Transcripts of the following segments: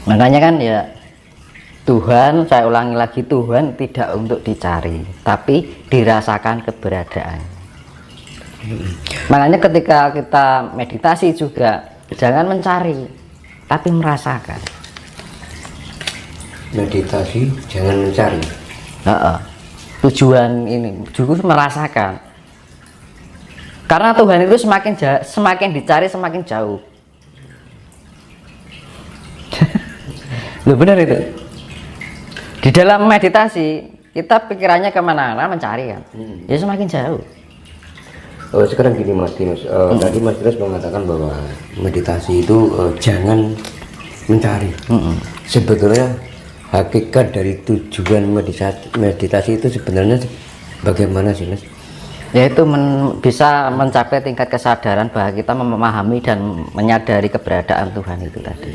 Makanya kan ya, Tuhan, saya ulangi lagi, Tuhan tidak untuk dicari tapi dirasakan keberadaan. Makanya ketika kita meditasi juga jangan mencari tapi merasakan. Meditasi jangan mencari. Tujuan ini juga merasakan, karena Tuhan itu semakin dicari semakin jauh. Loh, benar itu. Di dalam meditasi kita pikirannya kemana-mana mencari kan, ya semakin jauh. Oh, sekarang gini Mas Dimas, tadi Mas Dimas mengatakan bahwa meditasi itu jangan mencari. Sebetulnya hakikat dari tujuan meditasi itu sebenarnya bagaimana sih Mas? Yaitu bisa mencapai tingkat kesadaran bahwa kita memahami dan menyadari keberadaan Tuhan itu tadi.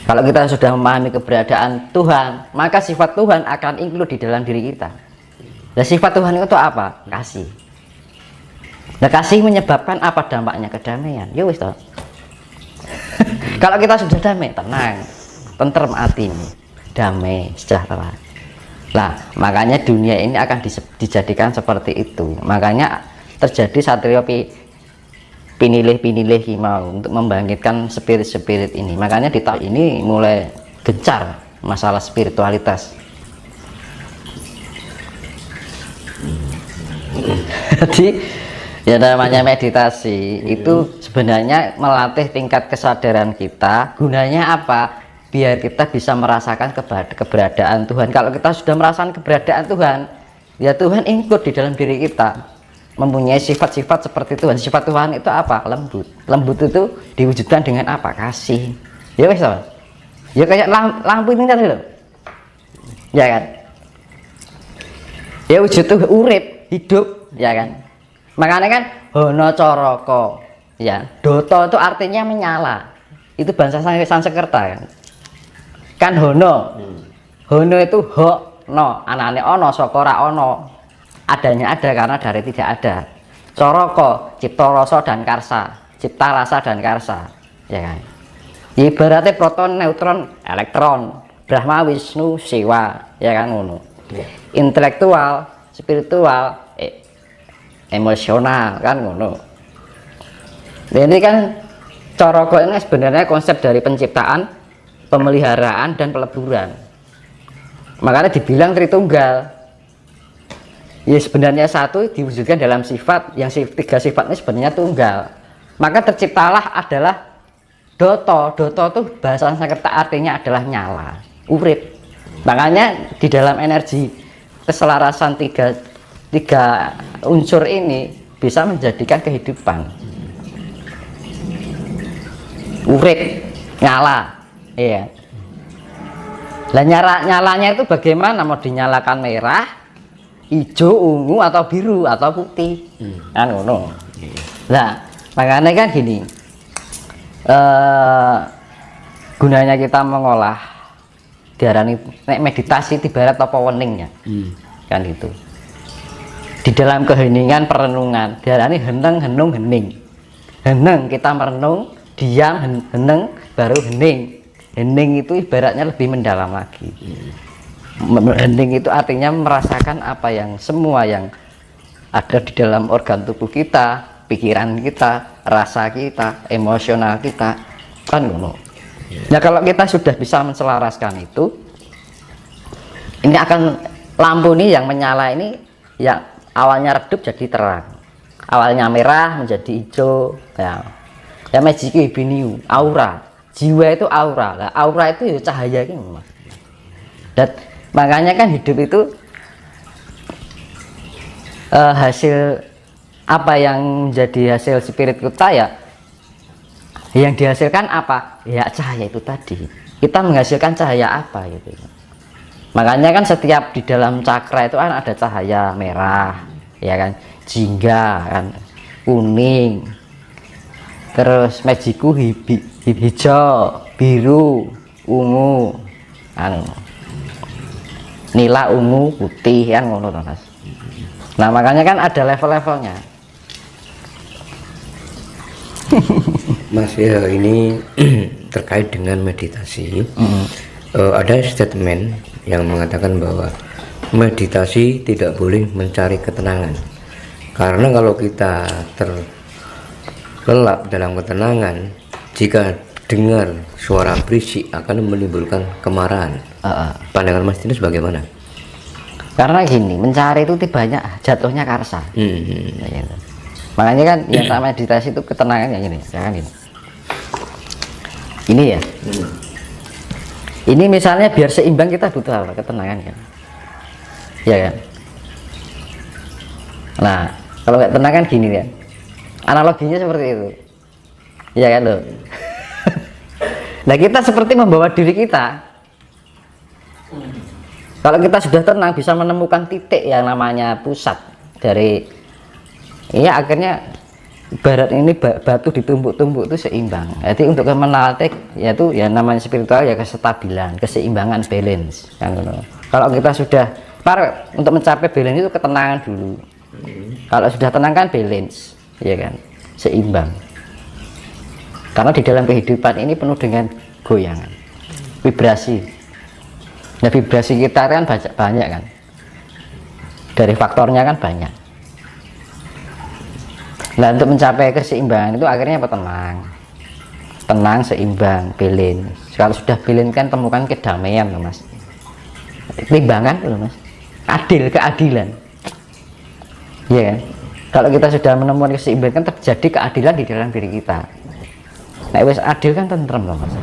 Kalau kita sudah memahami keberadaan Tuhan, maka sifat Tuhan akan include di dalam diri kita. Nah, sifat Tuhan itu apa? Kasih. Nah, kasih menyebabkan apa dampaknya? Kedamaian. Ya wis toh. Kalau kita sudah damai, tenang, tentrem hati, damai, sejahtera. Nah, makanya dunia ini akan dijadikan seperti itu. Makanya terjadi satrio pinilih mau untuk membangkitkan spirit ini. Makanya di tahun ini mulai gencar masalah spiritualitas. Jadi ya namanya meditasi itu sebenarnya melatih tingkat kesadaran kita. Gunanya apa? Biar kita bisa merasakan keberadaan Tuhan. Kalau kita sudah merasakan keberadaan Tuhan, ya Tuhan ikut di dalam diri kita, mempunyai sifat-sifat seperti Tuhan. Sifat Tuhan itu apa? Lembut. Lembut itu diwujudkan dengan apa? Kasih. Ya wes, ya kayak lampu ini tadi loh, ya kan? Ya wujud tuh urip, hidup, ya kan? Makanya kan hono coroko, ya. Doto itu artinya menyala. Itu bahasa Sanskerta kan. Kan hono itu ho no, anane ono sokora ono, adanya ada karena dari tidak ada. Coroko cipta rasa dan karsa, cipta rasa dan karsa, ya kan. Ibaratnya proton, neutron, elektron, Brahma, Wisnu, Siwa, ya kan ngono. Intelektual, spiritual, emosional kan ngono. Jadi kan coroko ini sebenarnya konsep dari penciptaan, pemeliharaan dan peleburan. Makanya dibilang Tritunggal. Ya sebenarnya satu diwujudkan dalam sifat yang tiga sifat ini sebenarnya tunggal. Maka terciptalah adalah Doto. Doto itu bahasa Sanskerta artinya adalah nyala, urip. Makanya di dalam energi keselarasan tiga unsur ini bisa menjadikan kehidupan. Urip, nyala. Iya. Lah nyalanya itu bagaimana? Mau dinyalakan merah, hijau, ungu atau biru atau putih. Kan ngono. Nah, makanya kan gini. Gunanya kita mengolah diarani meditasi ibarat apa weningnya. Kan itu. Di dalam keheningan perenungan diarani heneng henung hening. Heneng kita merenung, diam heneng baru hening. Hening itu ibaratnya lebih mendalam lagi. Hening itu artinya merasakan apa yang semua yang ada di dalam organ tubuh kita, pikiran kita, rasa kita, emosional kita, kan ngono. Nah, kalau kita sudah bisa menselaraskan itu, ini akan lampu nih yang menyala ini yang awalnya redup jadi terang, awalnya merah menjadi hijau, ya magic biniu, aura. Jiwa itu aura. Nah, aura itu ya cahaya gitu, Mas. Dan makanya kan hidup itu hasil apa yang jadi hasil spirit kita ya, yang dihasilkan apa? Ya cahaya itu tadi. Kita menghasilkan cahaya apa gitu. Makanya kan setiap di dalam cakra itu kan ada cahaya merah, ya kan, jingga kan, kuning, terus magiku hijau, biru, ungu, anu, nila, ungu, putih, kan ngono to, Mas. Nah, makanya kan ada level-levelnya. Mas ya, ini terkait dengan meditasi. Ada statement yang mengatakan bahwa meditasi tidak boleh mencari ketenangan, karena kalau kita terlelap dalam ketenangan, jika dengar suara berisik akan menimbulkan kemarahan. Pandangan Mas Dinus bagaimana? Karena gini, mencari itu banyak jatuhnya karsa. Nah, gitu. Makanya kan yang namanya meditasi itu ketenangan yang ini, ya kan ini. Ini ya. Ini misalnya biar seimbang kita butuh apa? Ketenangan kan. Ya kan. Nah, kalau nggak tenang kan gini ya. Analoginya seperti itu. Ya kan loh. Nah, kita seperti membawa diri kita. Kalau kita sudah tenang bisa menemukan titik yang namanya pusat dari, ya akhirnya ibarat ini batu ditumbuk-tumbuk itu seimbang. Jadi untuk melatih yaitu ya namanya spiritual ya kestabilan, keseimbangan, balance kan. Kalau kita sudah untuk mencapai balance itu ketenangan dulu. Kalau sudah tenang kan balance, ya kan, seimbang. Karena di dalam kehidupan ini penuh dengan goyangan, vibrasi. Nah, vibrasi kita kan banyak kan, dari faktornya kan banyak. Nah, untuk mencapai keseimbangan itu akhirnya apa? Tenang, seimbang, balance. Kalau sudah balance kan temukan kedamaian loh mas, timbangan loh mas, keadilan, ya kan? Kalau kita sudah menemukan keseimbangan kan terjadi keadilan di dalam diri kita. Nah, wes adil kan tentrem loh mas.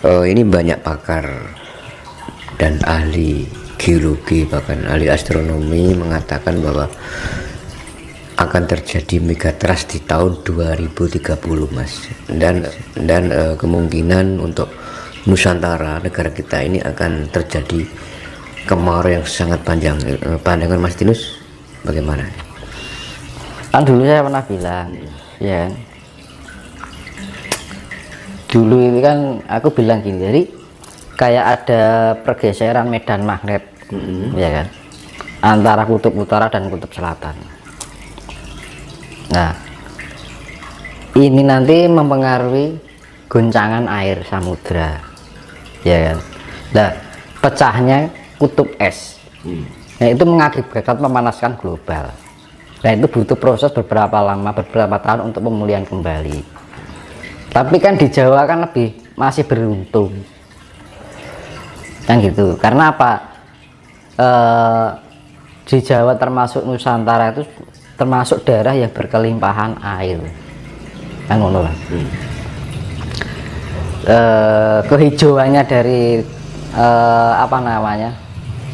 Ini banyak pakar dan ahli geologi bahkan ahli astronomi mengatakan bahwa akan terjadi megatrust di tahun 2030 mas, dan kemungkinan untuk Nusantara negara kita ini akan terjadi kemarau yang sangat panjang. Pandangan Mas Dinus bagaimana? Kan dulu saya pernah bilang ya, dulu ini kan aku bilang gini, jadi kayak ada pergeseran medan magnet, ya kan, antara kutub utara dan kutub selatan. Nah, ini nanti mempengaruhi goncangan air samudra, ya kan. Nah, pecahnya kutub es, nah itu mengakibatkan pemanasan global. Nah, itu butuh proses beberapa tahun untuk pemulihan kembali. Tapi kan di Jawa kan masih beruntung. Kan gitu, karena apa? Di Jawa termasuk Nusantara itu termasuk daerah yang berkelimpahan air, kan ngono lah. Kehijauannya dari apa namanya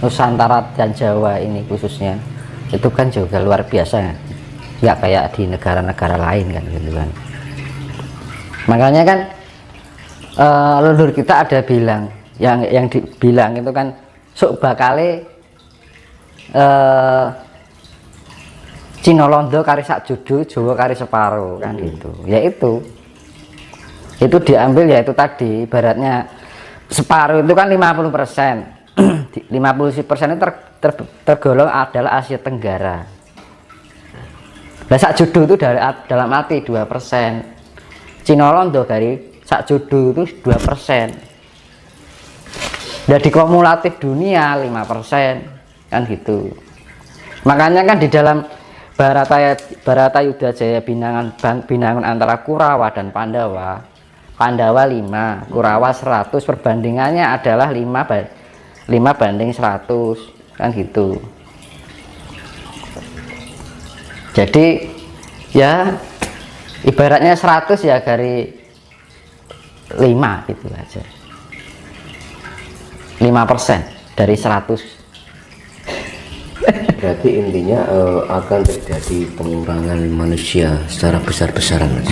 Nusantara dan Jawa ini khususnya itu kan juga luar biasa, nggak kayak di negara-negara lain kan gitu kan. Makanya kan leluhur kita ada bilang, yang dibilang itu kan sok bakale Cina Londo kari sak judu, Jawa kari separo kan gitu. Ya itu diambil, yaitu tadi ibaratnya separuh itu kan 50%. 50% itu tergolong adalah Asia Tenggara. Nah, sak judu itu dalam arti 2%. Cina Londo dari sak judu itu 2%. Jadi kumulatif dunia 5% kan gitu. Makanya kan di dalam Bharatayuda Jaya binangun antara Kurawa dan Pandawa 5, Kurawa 100, perbandingannya adalah 5 banding 100 kan gitu. Jadi ya ibaratnya 100 ya dari 5 gitu aja, 5% dari 100. Berarti intinya akan terjadi pengurangan manusia secara besar-besaran mas.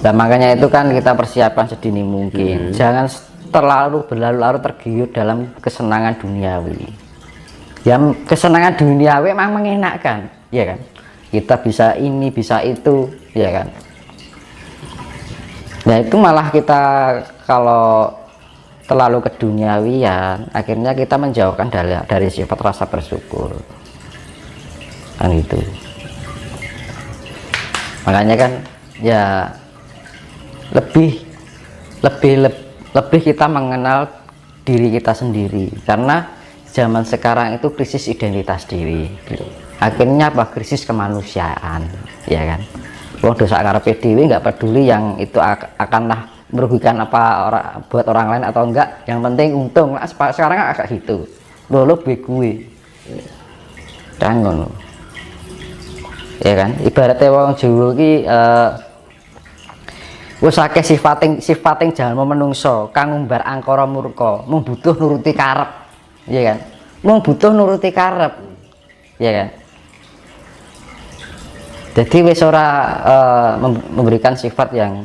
Nah, makanya itu kan kita persiapkan sedini mungkin. Jangan terlalu berlarut-larut tergiur dalam kesenangan duniawi. Yang kesenangan duniawi memang mengenakkan, ya kan? Kita bisa ini, bisa itu, ya kan? Nah, itu malah kita kalau terlalu keduniawian, akhirnya kita menjauhkan dari sifat rasa bersyukur, kan itu. Makanya kan ya lebih kita mengenal diri kita sendiri, karena zaman sekarang itu krisis identitas diri, akhirnya apa, krisis kemanusiaan, ya kan. Wong dosa karepe dhewe nggak peduli yang itu akanlah merugikan apa buat orang lain atau enggak, yang penting untung. Nah, sekarang agak gitu, lo gue kan ngono, ya kan. Ibaratnya wong Jawa ki wis akeh sifating jalma menungso kang ngumbar angkara murka, mung butuh nuruti karep, ya kan. Mung butuh nuruti karep, ya kan. Jadi wis ora memberikan sifat yang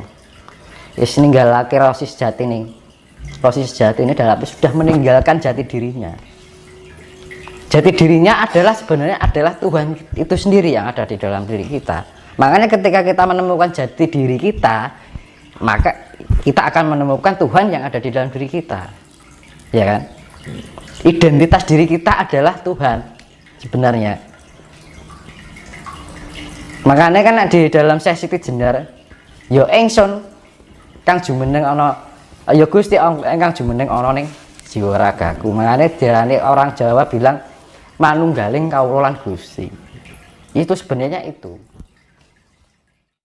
wis ninggalake rasa sejati ning. Rasa sejati ini dalam sudah meninggalkan jati dirinya. Jati dirinya adalah sebenarnya adalah Tuhan itu sendiri yang ada di dalam diri kita. Makanya ketika kita menemukan jati diri kita, maka kita akan menemukan Tuhan yang ada di dalam diri kita, ya kan. Identitas diri kita adalah Tuhan sebenarnya. Makanya kan di dalam sesi jenar yo engson kang jumeneng ana ya Gusti engkang jumeneng ana ning jiwa ragaku. Makanya diarani orang Jawa bilang manunggaling kawula lan Gusti. Itu sebenarnya itu.